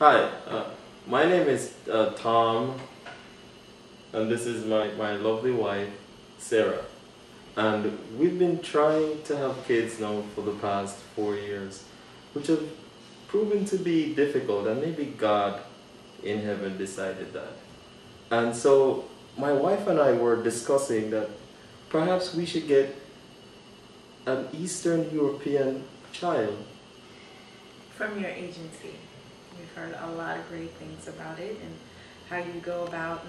Hi, my name is Tom, and this is my lovely wife, Sarah. And we've been trying to have kids now for the past 4 years, which have proven to be difficult, and maybe God in heaven decided that. And so my wife and I were discussing that perhaps we should get an Eastern European child. From your agency. We've heard a lot of great things about it and how you go about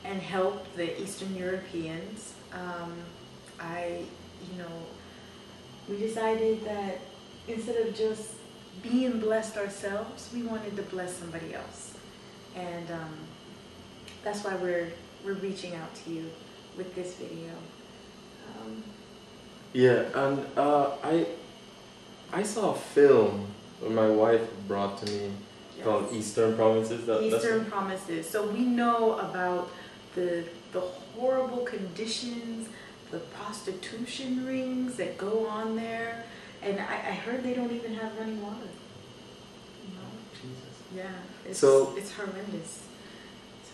and help the Eastern Europeans. I, you know, we decided that instead of just being blessed ourselves, we wanted to bless somebody else. And that's why we're reaching out to you with this video. Yeah, and I saw a film that my wife brought to me called Eastern Promises. Eastern Promises. So we know about the horrible conditions, the prostitution rings that go on there, and I heard they don't even have running water. You know? Jesus. Yeah, it's horrendous.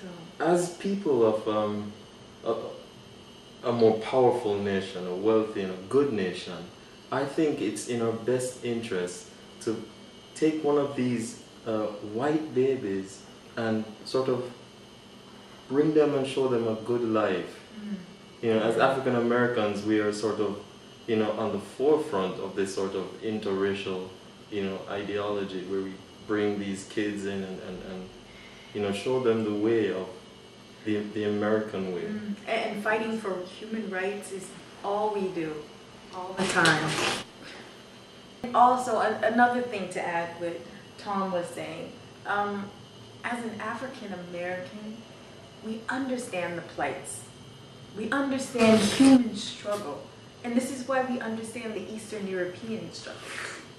So as people of a more powerful nation, a wealthy and a good nation, I think it's in our best interest to take one of these white babies and sort of bring them and show them a good life. You know, as African Americans, we are sort of, you know, on the forefront of this sort of interracial, you know, ideology where we bring these kids in and you know, show them the way of the American way. and fighting for human rights is all we do, all the time. Also, another thing to add what Tom was saying, as an African American, we understand the plights. We understand human struggle. And this is why we understand the Eastern European struggle.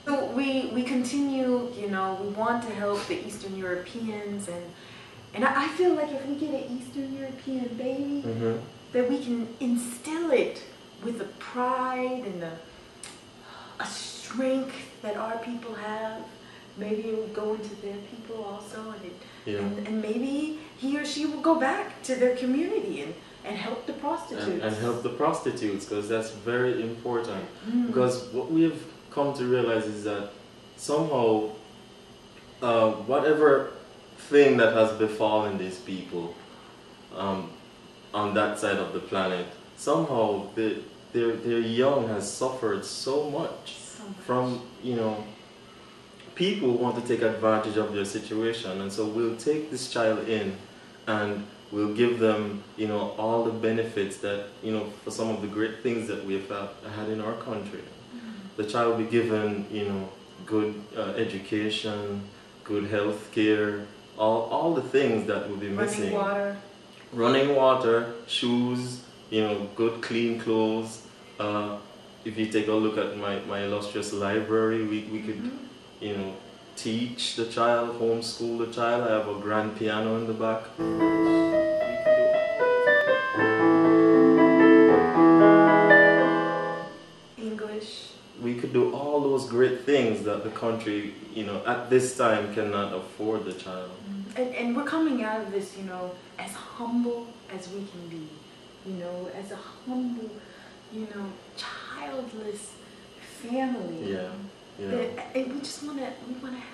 So we continue, you know, we want to help the Eastern Europeans, and I feel like if we get an Eastern European baby, that we can instill it with the pride and a strength that our people have. Maybe it will go into their people also, and maybe he or she will go back to their community and help the prostitutes. And help the prostitutes, because that's very important. Because what we have come to realize is that somehow, whatever thing that has befallen these people on that side of the planet, somehow their young has suffered so much from, you know, people who want to take advantage of their situation. And so we'll take this child in and we'll give them, you know, all the benefits that, you know, for some of the great things that we've had in our country. The child will be given, you know, good education, good health care, all the things that will be missing. Running water, shoes, you know, good clean clothes. If you take a look at my illustrious library, we could, you know, teach the child, homeschool the child. I have a grand piano in the back. English. We could do all those great things that the country, you know, at this time cannot afford the child. And we're coming out of this, you know, as humble as we can be, you know, as a humble, you know, childless family. Yeah. And we just want to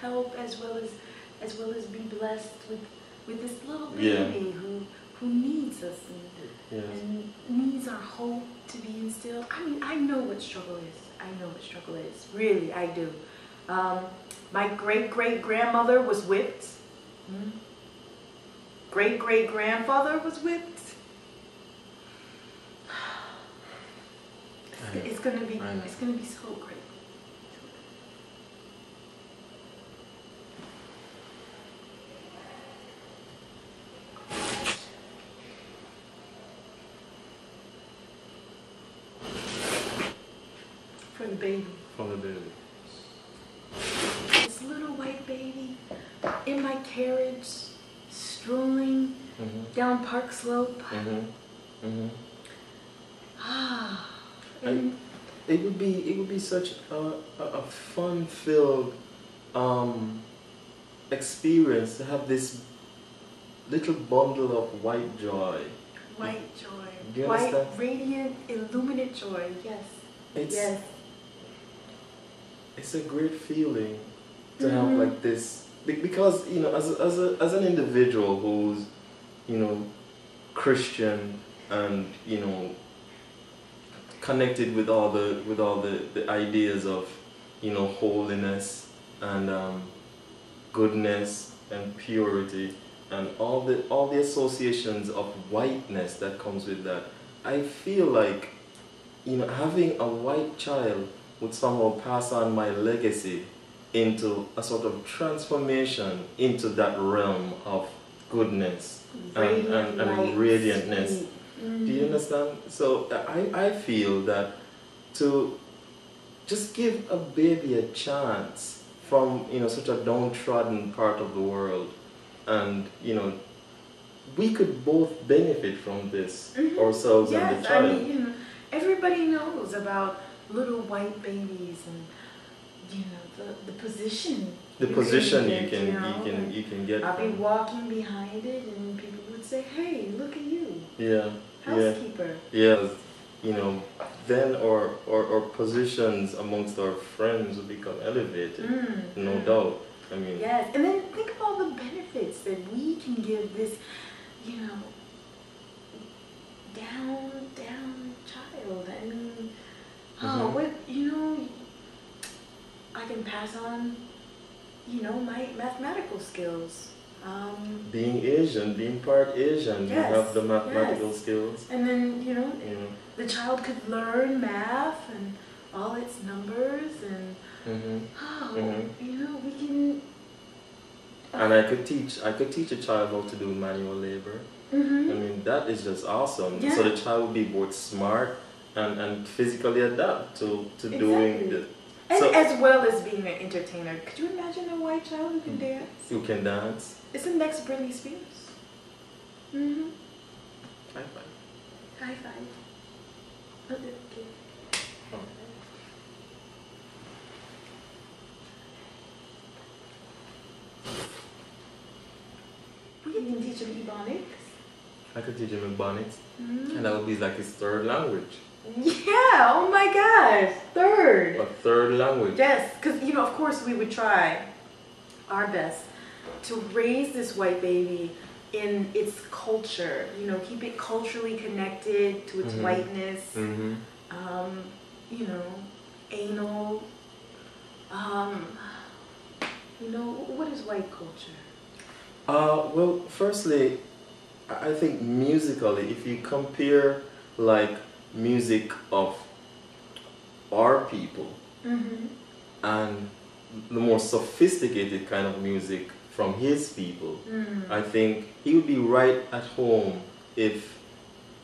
help as well as be blessed with this little baby who needs us and needs our hope to be instilled. I mean, I know what struggle is. I know what struggle is. Really, I do. My great-great-grandmother was whipped. Great-great-grandfather was whipped. It's gonna be so great. For the baby. For the baby. This little white baby in my carriage, strolling down Park Slope. And it would be such a fun-filled experience, to have this little bundle of white joy. White joy. Do you White, understand? radiant, illuminate joy. Yes. Yes. It's a great feeling to have like this, because you know, as an individual who's, you know, Christian and, you know, connected with all the ideas of, you know, holiness and goodness and purity and all the associations of whiteness that comes with that. I feel like, you know, having a white child would somehow pass on my legacy into a sort of transformation into that realm of goodness and radiantness. Do you understand? So I feel that to just give a baby a chance from, you know, such a downtrodden part of the world, and, you know, we could both benefit from this, ourselves and the child. I mean, you know, everybody knows about little white babies and, you know, the position. The position you can get. I'll be walking behind it, and people would say, "Hey, look at you." Yeah. Housekeeper. Yeah. You know, then our positions amongst our friends will become elevated, no doubt. I mean. Yes, and then think of all the benefits that we can give this, you know, down child. I mean, what, you know, I can pass on, you know, my mathematical skills. Being Asian, being part Asian, you have the mathematical skills. And then, you know, the child could learn math and all its numbers and, you know, we can... And I could teach a child how to do manual labor. I mean, that is just awesome. Yeah. So the child will be both smart and physically adapt to doing the... And as well as being an entertainer. Could you imagine a white child who can dance? Who can dance? It's the next Britney Spears. High five. High five. Okay. We can teach him Ebonics. I could teach him Ebonics. And that would be like his third language. Yeah, oh my gosh, third. A third language. Yes, because, you know, of course we would try our best to raise this white baby in its culture, you know, keep it culturally connected to its whiteness, you know, anal, you know, what is white culture? Well, firstly, I think musically, if you compare like music of our people and the more sophisticated kind of music from his people, I think he would be right at home if,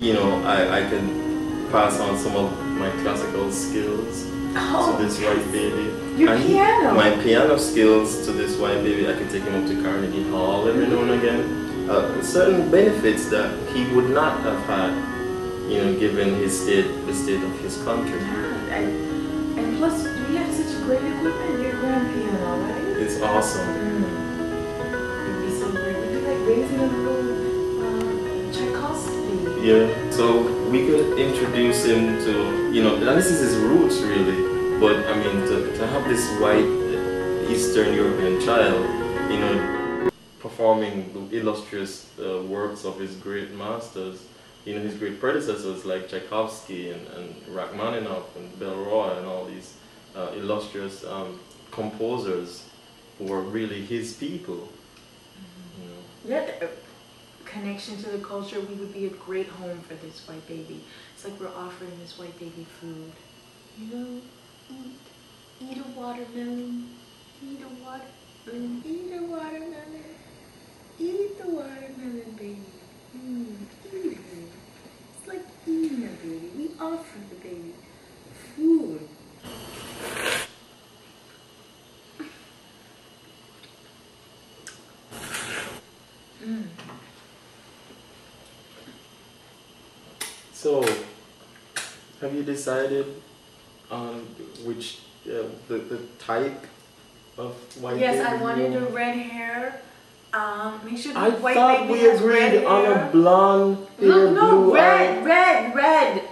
you know, I can pass on some of my classical skills to this white baby. Your piano? My piano skills to this white baby. I could take him up to Carnegie Hall every now and again. Certain benefits that he would not have had, you know, given the state of his country. And plus, we have such great equipment. Your grand piano, right? It's awesome. It'd be so great. We'd be like raising a little Tchaikovsky. Yeah. So we could introduce him to, you know, and this is his roots really. But I mean, to have this white Eastern European child, you know, performing the illustrious works of his great masters, you know, his great predecessors like Tchaikovsky and Rachmaninoff and Belroy and all these illustrious composers who were really his people. You know. Yeah, connection to the culture, we would be a great home for this white baby. It's like we're offering this white baby food. You know, eat a watermelon, eat a watermelon, eat a watermelon, eat the watermelon, baby. Eat it. It's like eating a baby. We offer the baby food. So, have you decided on which the type of white Yes, baby I wanted you a red hair Make sure the I white thought baby we has red agreed on hair. a blonde hair, No, blue eye. red.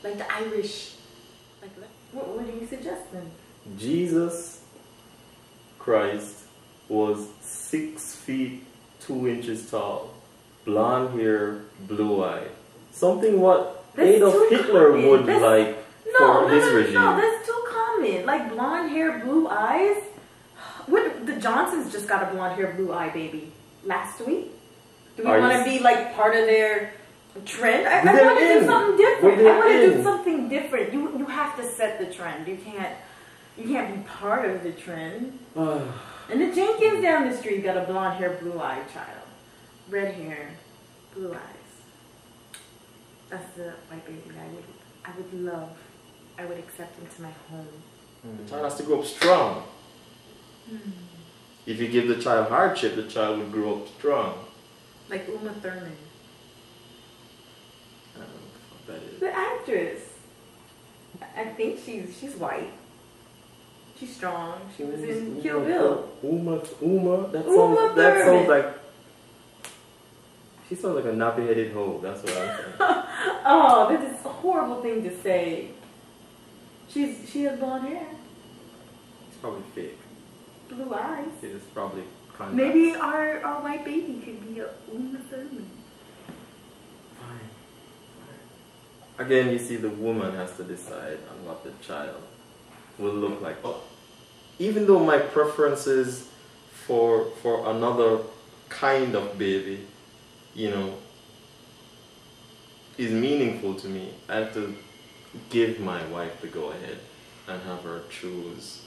Like the Irish. Like what are you suggesting? Jesus Christ was 6 feet 2 inches tall, blonde hair, blue eye. Something what Adolf Hitler would like for his regime. No, that's too common. Like blonde hair, blue eyes. What, the Johnsons just got a blonde hair, blue eye baby last week. Do we want to be like part of their trend? I want to do something different. I want to do something different. You have to set the trend. You can't be part of the trend. And the Jenkins down the street got a blonde hair, blue eye child, red hair, blue eyes. That's the white baby I would love. I would accept into my home. The child has to grow up strong. If you give the child hardship, the child will grow up strong. Like Uma Thurman. I don't know what that is. The actress. I think she's white. She's strong. She was in Kill Bill. Uma. That Thurman. sounds like. She sounds like a nappy-headed hoe. That's what I'm saying. Oh, that is a horrible thing to say. She has blonde hair. It's probably fake. Blue eyes. It is probably kind of. Maybe our white baby could be a Uma Thurman. Fine. Again, you see, the woman has to decide on what the child will look like. But even though my preferences for another kind of baby, is meaningful to me, I have to give my wife the go ahead and have her choose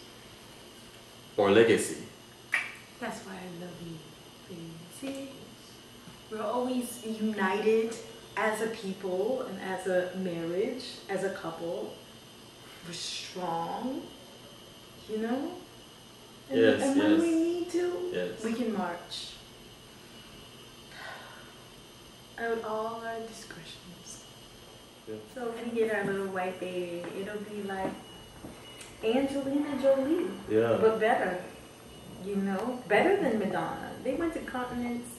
or legacy. That's why I love you, baby. See, we're always united as a people and as a marriage, as a couple. We're strong, And when we need to, we can march. Out all our discretions. Yeah. So if we get our little white baby, it'll be like Angelina Jolie. Yeah. But better. Better than Madonna. They went to continents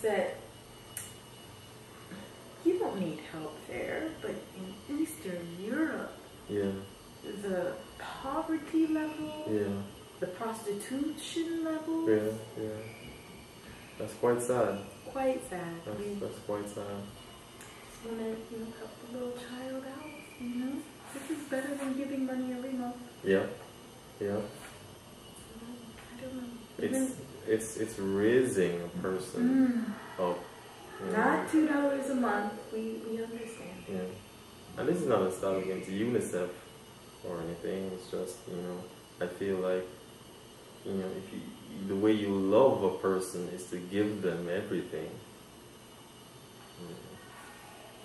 that you don't need help there, but in Eastern Europe, the poverty level, the prostitution level, that's quite sad. Quite sad. That's quite sad. Just want to, help the little child out, This is better than giving money every month. Yeah. I don't know. It's raising a person up. Not $2 a month. We understand. Yeah. And this is not a start against UNICEF or anything. It's just, I feel like, if the way you love a person is to give them everything.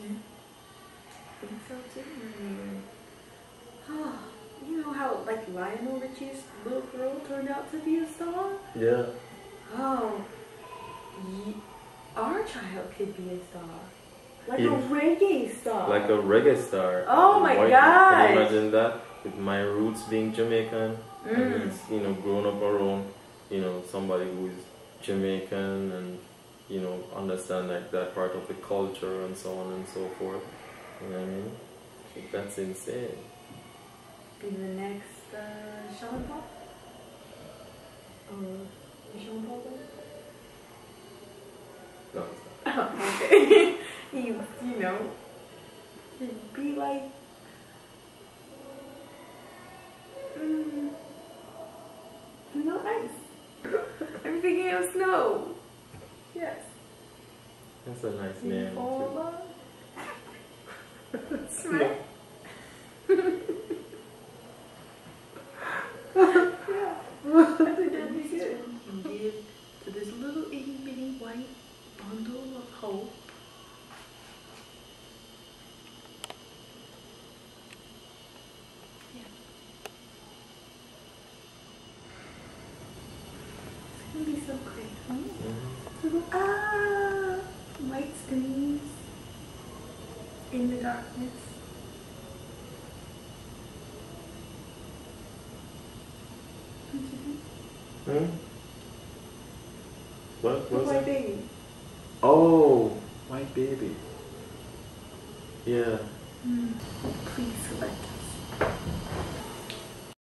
Yeah. I think so too. You know how like Lionel Richie's little girl turned out to be a star? Yeah. Oh, our child could be a star. Like a reggae star. Like a reggae star. Oh my God. Can you imagine that? With my roots being Jamaican, and he's, grown up around, somebody who is Jamaican and, understand like that part of the culture and so on and so forth. You know what I mean? I think that's insane. Be the next Sean Paul? Or Sean Paul? No, it's not. Oh, okay. He'd be like, nice. I'm thinking of Snow. Yes. That's a nice name. Right? I think that'd be good. And give to this little itty bitty white bundle of hope. Yeah. It's gonna be so great, huh? White screens in the darkness. What The was white it? baby. Oh, white baby. Yeah. Please.